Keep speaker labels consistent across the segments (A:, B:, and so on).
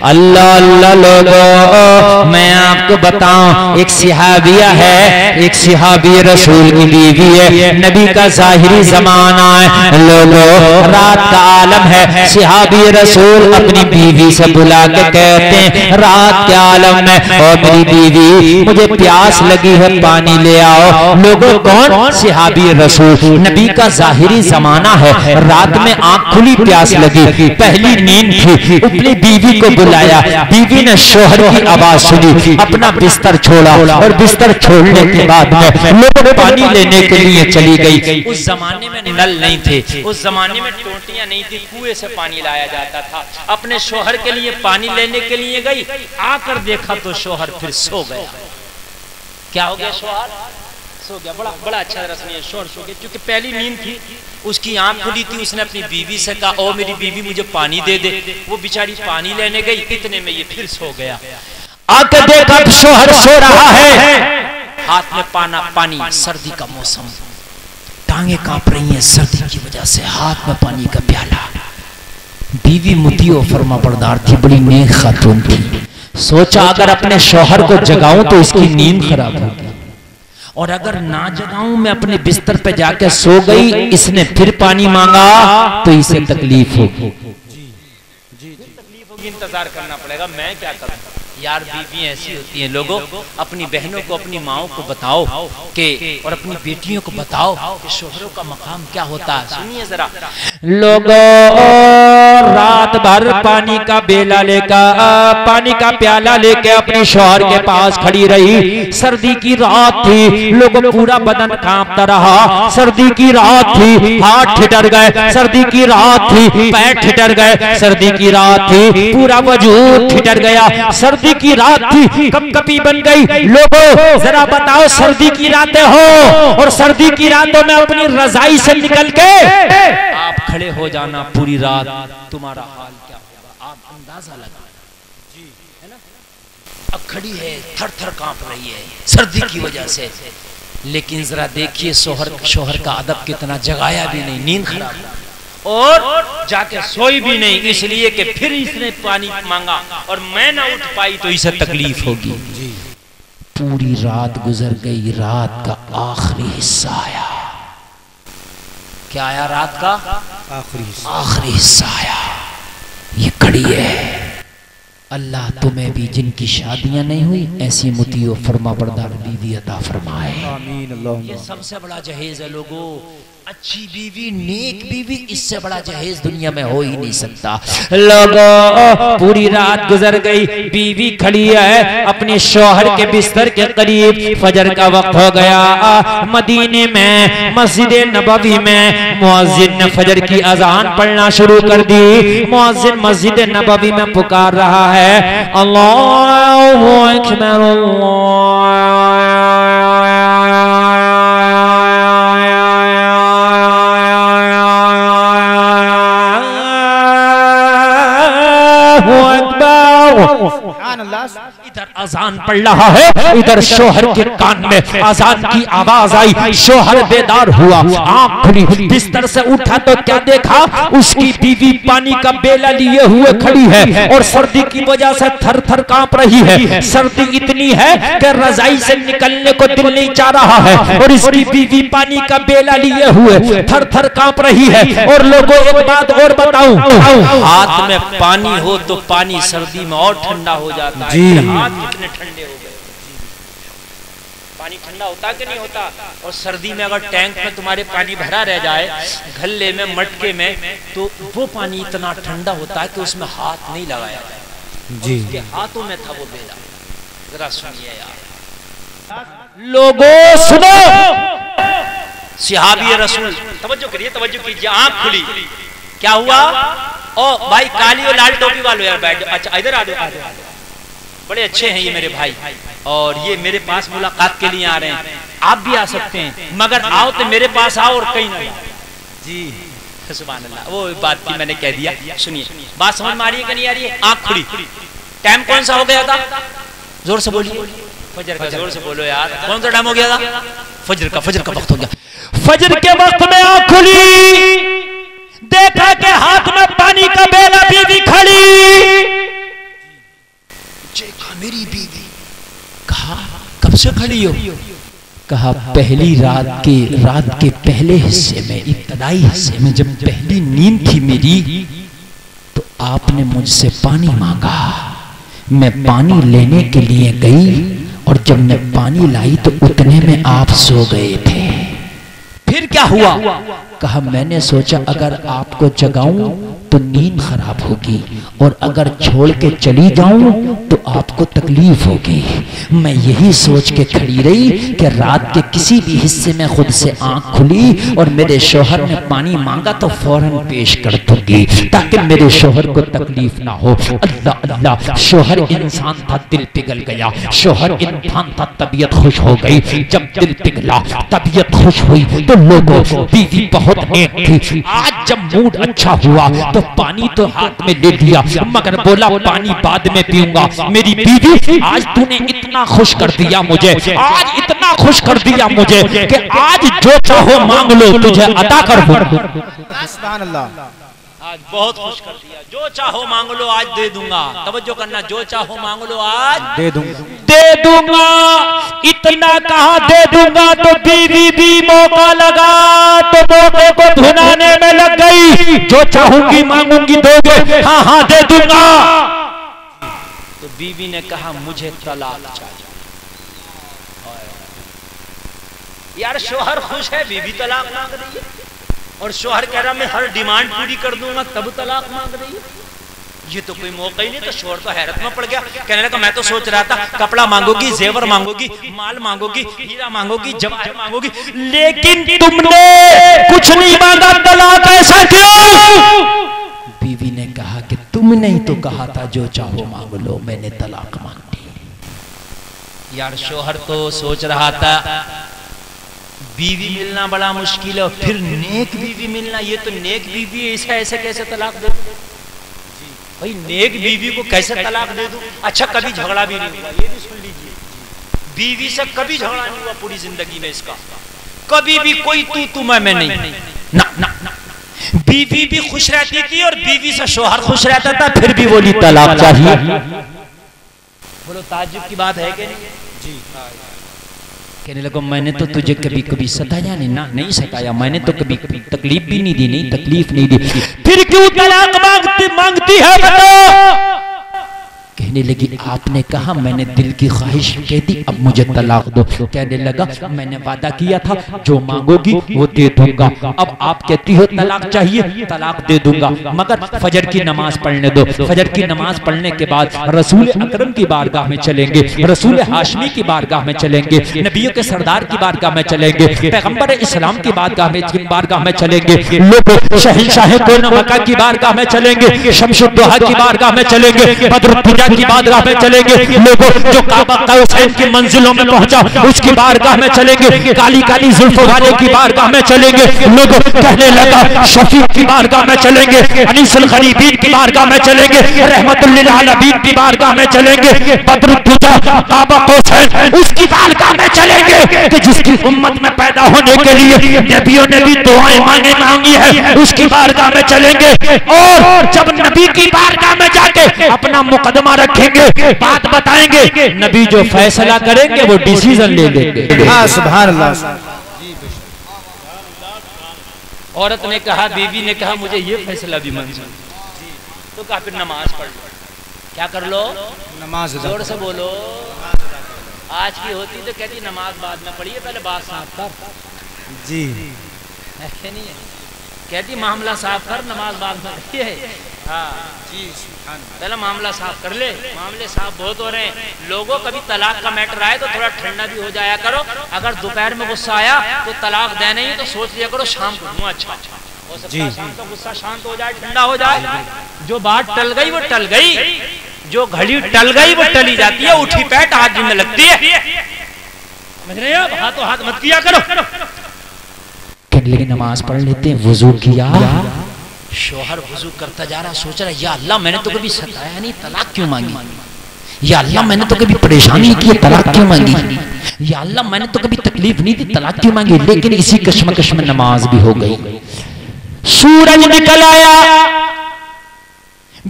A: अल्लाह अल्लाह लोगों, मैं आपको बताऊं, एक सिहाबिया है, एक सिहाबी रसूल की बीवी है, नबी का जाहिरी जमाना है लोगों, रात का आलम है। सिहाबी रसूल अपनी बीवी से बुला के कहते हैं रात के आलम में, और मेरी बीवी मुझे प्यास लगी है, पानी ले आओ। लोगों कौन? सिहाबी रसूल, नबी का जाहिरी जमाना है, रात में आंख खुली, प्यास लगी, पहली नींद थी, अपनी बीवी को बुलाया, बीवी ने शोहर की आवाज सुनी, अपना बिस्तर छोड़ा, और बिस्तर छोड़ने के बाद में लोग पानी लेने के लिए चली गई। उस जमाने में नल नहीं थे, उस जमाने में टोटियां नहीं थी, कुएं से पानी लाया जाता था। अपने शोहर के लिए पानी लेने के लिए गई, आकर देखा तो शोहर फिर सो गया। क्या हो गया? शोहर सो गया। बड़ा अच्छा रस्म, शोहर सो गया, क्योंकि पहली नींद थी, उसकी आंख खुली थी। उसने अपनी बीवी से कहा, ओ मेरी बीवी मुझे पानी दे दे। वो बेचारी पानी लेने गई, इतने में ये फिर सो गया। आके देखा शोहर सो रहा है, हाथ में पानी, सर्दी का मौसम, टांगे कांप रही हैं सर्दी की वजह से, हाथ में पानी का प्याला। बीवी मुतियो फरमा बरदार थी, बड़ी नेक खातून थी। सोचा अगर अपने शोहर को जगाऊं तो इसकी नींद खराब होगी, और अगर ना जगाऊं मैं अपने बिस्तर पे जाके सो गई, इसने फिर पानी मांगा तो इसे तकलीफ होगी। इंतजार करना पड़ेगा, मैं क्या करूं यार। बीवी ऐसी होती हैं लोगों, अपनी बहनों को, अपनी माओ को बताओ कि, और अपनी बेटियों को बताओ कि शोहरों का मकाम क्या होता है। सुनिए जरा लोगों, रात भर पानी का बेला लेकर, पानी का प्याला लेके अपने शोहर के पास खड़ी रही। सर्दी की रात थी, लोगों पूरा बदन कांपता रहा। सर्दी की रात थी, हाथ ठिठर गए। सर्दी की रात थी, पैर ठिठर गए। सर्दी की रात थी, पूरा वजूद ठिठर गया। सर्दी की रात थी, कपकपी बन गई। लोगों जरा बताओ, सर्दी की रातें हो और सर्दी की रातों में अपनी रजाई से निकल के आप खड़े हो जाना, पूरी रात तुम्हारा हाल क्या होगा, आप अंदाजा लगा जी, है ना। अब खड़ी है, थर थर कांप रही है सर्दी की वजह से, लेकिन जरा देखिए शोहर का अदब कितना, जगाया भी नहीं, नींद खराब और जाके सोई भी नहीं, इसलिए कि फिर इसने पानी मांगा और मैं ना उठ पाई तो इसे तकलीफ होगी। पूरी रात गुजर गई, रात का आखिरी हिस्सा आया। क्या आया? रात का आखिरी हिस्सा आया। ये खड़ी है। अल्लाह तुम्हें भी जिनकी शादियां नहीं हुई ऐसी मुतियो फरमा बरदार बीवी अता फरमाए। ये सबसे बड़ा जहेज है लोगों, अच्छी बीवी, नेक बीवी, इससे बड़ा जहेज दुनिया में हो ही नहीं सकता। लोगों पूरी रात गुजर गई, बीवी खड़ी है अपने शौहर के बिस्तर के करीब। फजर का वक्त हो गया। मदीने में मस्जिद नबवी में मुअज्जिन ने फजर की अजान पढ़ना शुरू कर दी। मुअज्जिन मस्जिद नबवी में पुकार रहा है, अल्लाहु अकबर, इधर अजान पढ़ रहा है, इधर शोहर के कान में अजान की आवाज आई। शोहर बेदार हुआ, आंख खुली, बिस्तर से उठा तो क्या देखा, उसकी बीवी पानी का बेला लिए हुए खड़ी है और सर्दी की वजह से थर थर कांप रही है। सर्दी इतनी है कि रजाई से निकलने को दिल नहीं चाह रहा है और इसकी बीवी पानी का बेला लिए हुए थर थर कांप रही है। और लोगों एक बात और बताऊं, हाथ में पानी हो तो पानी सर्दी में और ठंडा हो जाता है। हाथ कितने ठंडे हो गए, पानी ठंडा होता कि नहीं होता। और सर्दी में अगर टैंक में तुम्हारे पानी भरा रह जाए, घल्ले में, मटके में, तो वो पानी इतना ठंडा होता है कि उसमें हाथ नहीं लगाया जी, उसके हाथों में था वो बेला। जरा सुनिए यार लोगों, सुनो, सहाबी रसूल, तवज्जो करिए, तवज्जो कीजिए, आंख खुली। क्या हुआ? ओ भाई काली और लाल टोपी वालों यार बैठ जाओ। अच्छा इधर आ जाओ, बड़े अच्छे हैं ये मेरे भाई और ये मेरे पास मुलाकात के लिए आ रहे हैं। आप भी आ सकते हैं, मगर आओ तो मेरे पास आओ और कहीं ना जी। सुभान अल्लाह, वो बात की मैंने कह दिया। सुनिए, बात समझ में आ रही है कि नहीं आ रही है? आंख खुली। टाइम कौन सा हो गया था? जोर से बोलिए। फजर का। जोर से बोलो यार, कौन सा टाइम हो गया था? फजर का। फजर का वक्त हो गया। फजर के वक्त में आंख खुली, देखा कि हाथ में पानी का बेला बीवी खड़ी। देखा मेरी बीवी। कहा कब से खड़ी हो? कहा पहली रात के पहले हिस्से में, इब्तदाई हिस्से में जब पहली नींद थी मेरी, तो आपने मुझसे पानी मांगा। मैं पानी लेने के लिए गई और जब मैं पानी लाई तो उतने में आप सो गए थे। फिर क्या हुआ? कहा मैंने सोचा अगर आपको जगाऊं तो नींद खराब होगी और अगर छोड़ के चली जाऊं तो आपको तकलीफ होगी। मैं यही सोच के खड़ी रही कि रात के किसी भी हिस्से में खुद से आंख खुली और मेरे शोहर ने पानी मांगा तो फौरन पेश कर दूंगी ताकि मेरे शोहर को तकलीफ ना हो। अल्लाह अल्लाह, शोहर इंसान था, दिल पिघल गया। शोहर इंसान था, तबीयत खुश हो गई। जब दिल पिघला, तबीयत खुश हुई तो लोगों, बीवी बहुत नेक थी। आज जब मूड अच्छा हुआ तो पानी तो हाथ में ले लिया, मगर बोला पानी बाद में पीऊंगा। मेरी बीवी, आज तूने इतना खुश कर दिया मुझे, आज इतना खुश कर दिया मुझे कि आज जो चाहो मांग लो, तुझे अता कर दूंगा। सुभान अल्लाह। आज बहुत खुश कर दिया, जो चाहो मांग लो आज दे दूंगा। तवज्जो करना, जो चाहो मांग लो आज दे दूंगा। इतना कहा दे दूंगा तो बीवी भी मौका लगा तो मौके को धुनाने में लग गई। जो चाहूंगी मांगूंगी दोगे? हाँ हाँ दे दूंगा। तो बीवी ने कहा मुझे तलाक चाहिए। यार शोहर खुश है, बीवी तलाक मांग रही है और शोहर कह रहा मैं हर डिमांड पूरी कर दूंगा, तब तलाक मांग रही है। ये तो कोई मौका ही नहीं। तो शोहर तो हैरत में पड़ गया, कहने लगा मैं तो सोच रहा था कपड़ा मांगोगी, जेवर मांगोगी, माल मांगोगी, हीरा मांगोगी, जवाहर मांगोगी, लेकिन तुमने कुछ नहीं मांगा, तलाक ऐसा क्यों? बीवी ने कहा कि तुमने ही तो कहा था जो चाहो मांग लो, मैंने तलाक मांग दी। यार शोहर तो सोच रहा था बीवी मिलना बड़ा मुश्किल है और फिर नेक बीवी मिलना, ये तो नेक बीवी है, इसे ऐसे कैसे तलाक दे दूं? भाई नेक बीवी को कैसे तलाक दे दूं? अच्छा कभी झगड़ा भी नहीं हुआ, ये भी सुन लीजिए, बीवी से कभी झगड़ा नहीं हुआ पूरी जिंदगी में इसका, कभी भी कोई तू मैं नहीं, ना ना ना। बीवी भी खुश रहती थी और बीवी से शोहर खुश रहता था, फिर भी बोली तलाक चाहिए। बोलो ताज्जुब की बात है कि नहीं? जी। कहने लगा मैंने तो तुझे कभी कभी सताया नहीं ना, नहीं सताया, मैंने तो कभी तकलीफ भी नहीं दी, नहीं तकलीफ नहीं दी, फिर क्यों तलाक मांगती है बताओ? कहने लगी आपने कहा, मैंने दिल की ख्वाहिश कह दी, अब मुझे तलाक दो। कहने लगा मैंने वादा किया था जो मांगोगी वो दे दूंगा, अब आप कहती हो तलाक चाहिए, तलाक दे दूंगा, मगर फजर की नमाज पढ़ने दो। फजर की नमाज पढ़ने के बाद रसूल अकरम की बारगाह में चलेंगे, रसूल हाशमी की बारगाह में चलेंगे, नबियों के सरदार की बारगाह में चलेंगे, पैगंबर इस्लाम की बारगाह में चलेंगे, लोग शहंशाह कोन मक्का की बारगाह में चलेंगे, शमशुद्दोहा की बारगाह में चलेंगे, बद्र की बारगाह में चलेंगे, लोगों जो काबा कौसैन की मंजिलों में पहुंचा उसकी बारगाह में चलेंगे, काली काली जुल्फों वाले की बारगाह में चलेंगे, लोगों कहने लगा शफीक की बारगाह में चलेंगे, अनीसुल गरीबीन की बारगाह में चलेंगे, रहमतुल लिल आलमीन की बारगाह में चलेंगे, बद्रुद्दुजा काबा कौसैन उसकी बारगाह में चलेंगे कि जिसकी उम्मत में पैदा होने के लिए नबियों ने भी दुआएं मांगी है, उसकी बारगाह में चलेंगे। और जब नबी की बारगाह में जाके अपना मुकदमा रखेंगे, बात बताएंगे, नबी जो फैसला करेंगे वो डिसीजन ले लेंगे। हाँ सुभान अल्लाह। औरत ने कहा, बीवी ने कहा मुझे ये फैसला भी मंजूर, तो कहा फिर नमाज पढ़ लो। क्या कर लो? नमाज। जोर से बोलो। आज की होती तो कहती नमाज बाद में पढ़िए, पहले बात साफ कर। जी ऐसे नहीं है, कहती मामला साफ कर, नमाज बाद में पढ़िए। हाँ जी, पहले मामला साफ कर ले। मामले साफ बहुत हो रहे हैं लोगों, कभी तलाक का मैटर आए तो थोड़ा ठंडा भी हो जाया करो। अगर दोपहर में गुस्सा आया तो तलाक देना ही तो सोच लिया करो शाम को दूंगा, अच्छा हो सकता है शाम को गुस्सा शांत हो जाए, ठंडा हो जाए। जो बात टल गई वो टल गई, जो घड़ी टल गई वो टली जाती है, उठी पैट हाथ जिम्मे लगती है, समझ रहे हो? हाथों हाथ मत किया करो। लेकिन नमाज पढ़ लेते हैं, वुजू किया, शोहर वुजू करता जा रहा, सोच रहा या अल्लाह मैंने तो कभी सताया नहीं, तलाक क्यों मांगी? या अल्लाह मैंने तो कभी परेशानी की, तलाक क्यों मांगी? या अल्लाह मैंने तो कभी तकलीफ नहीं दी, तलाक क्यों मांगी? लेकिन इसी कश्मकश में नमाज भी हो गई। सूरज निकल आया,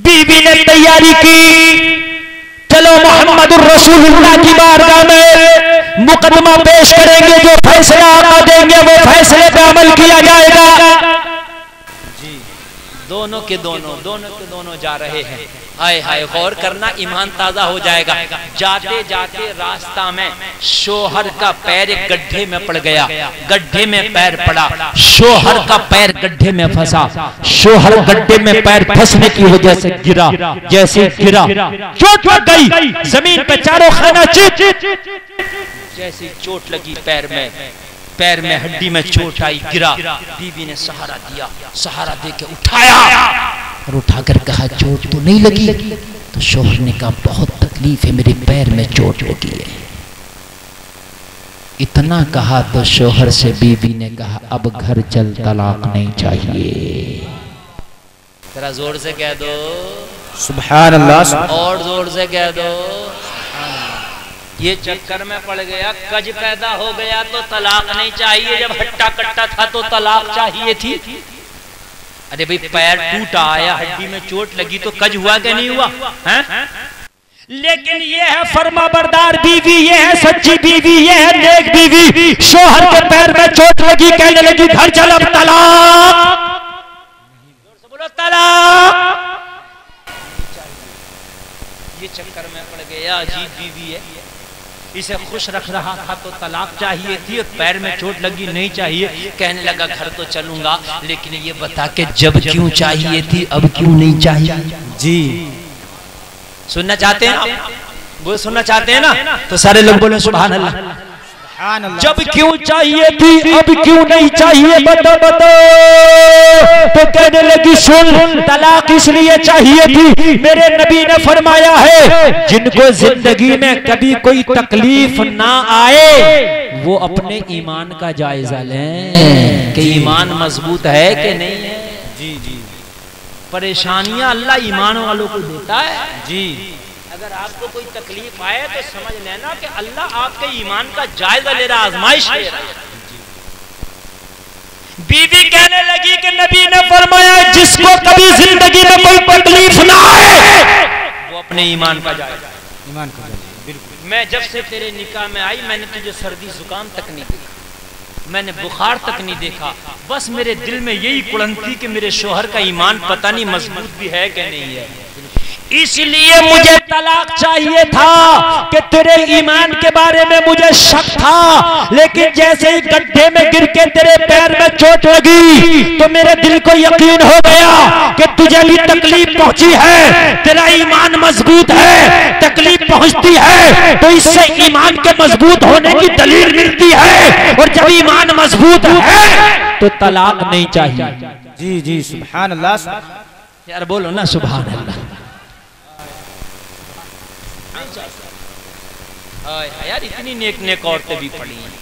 A: बीवी ने तैयारी की, चलो मोहम्मदुर रसूलुल्लाह की बारगाह में मुकदमा पेश करेंगे, जो फैसला आका देंगे वो फैसले पे अमल किया जाएगा। जी दोनों के दोनों जा रहे हैं। हाय हाय गौर करना, ईमान ताजा हो जाएगा। जाते जाते रास्ता में शोहर का पैर एक गड्ढे में पड़ गया, गड्ढे में पैर पड़ा, शोहर का पैर गड्ढे में फंसा। शोहर गड्ढे में पैर फंसने की वजह से गिरा, जैसे गिरा चोट लग गई जमीन पे, चारों खाना चित, जैसी चोट लगी पैर में हड्डी में चोट आई, गिरा। बीवी ने सहारा दिया, सहारा दे के उठाया और उठाकर कहा चोट तो नहीं लगी? तो शोहर ने कहा बहुत तकलीफ है, मेरे पैर में चोट लगी है। इतना कहा तो शोहर से बीवी ने कहा अब घर चल, तलाक नहीं चाहिए। जरा जोर से कह दो
B: सुभान अल्लाह,
A: और जोर से कह दो। ये चक्कर में पड़ गया, कज पैदा हो गया तो तलाक नहीं चाहिए, जब हट्टा कट्टा था तो तलाक चाहिए थी। अरे भाई पैर टूटा आया, हड्डी में चोट लगी तो कज हुआ क्या नहीं हुआ है? लेकिन ये है फर्माबरदार बीवी, ये है सच्ची बीवी, ये है नेक बीवी। शोहर के पैर में चोट लगी, कहने लगी घर चल अब तलाक, बोलो तलाक। ये चक्कर में पड़ गया, अजीब बीवी है, इसे खुश रख रहा था तो तलाक चाहिए थी, और पैर में चोट लगी नहीं चाहिए। कहने लगा घर तो चलूंगा, लेकिन ये बता के जब क्यों चाहिए थी अब क्यों नहीं चाहिए?
B: जी
A: सुनना चाहते हैं आप? वो सुनना चाहते हैं ना? तो सारे लोग बोले सुभान अल्लाह। जब क्यों चाहिए थी अब क्यों नहीं चाहिए बता बता। तो कहने लगी सुन, तलाक इसलिए चाहिए थी, मेरे नबी ने फरमाया है जिनको जिंदगी में कभी कोई तकलीफ ना आए वो अपने ईमान का जायजा लें कि ईमान मजबूत है कि नहीं है।
B: जी जी,
A: परेशानियां अल्लाह ईमान वालों को देता है।
B: जी
A: अगर आपको कोई तकलीफ आए तो समझ लेना कि अल्लाह आपके ईमान का जायजा ले रहा, आजमाइश ले रहा है। बीवी कहने लगी कि नबी ने फरमाया जिसको कभी जिंदगी में कोई तकलीफ ना आए वो अपने ईमान का जायजा,
B: ईमान का जायजा। बिल्कुल,
A: मैं जब से तेरे निकाह में आई मैंने तुझे सर्दी जुकाम तक नहीं देखा, मैंने बुखार तक नहीं देखा, बस मेरे दिल में यही कुड़न थी कि मेरे शोहर का ईमान पता नहीं मजबूत भी है कि नहीं है, इसलिए मुझे तलाक चाहिए था कि तेरे ईमान के बारे में मुझे शक था। लेकिन जैसे ही गड्ढे में गिर के तेरे पैर में चोट लगी तो मेरे दिल को यकीन हो गया कि तुझे भी तकलीफ पहुंची है, तेरा ईमान मजबूत है, तकलीफ पहुंचती है तो इससे ईमान के मजबूत होने की दलील मिलती है, और जब ईमान मजबूत है तो तलाक नहीं चाहिए।
B: जी जी सुभान अल्लाह,
A: यार बोलो ना सुभान अल्लाह। यार इतनी नेक नेक औरतें भी पड़ी हैं,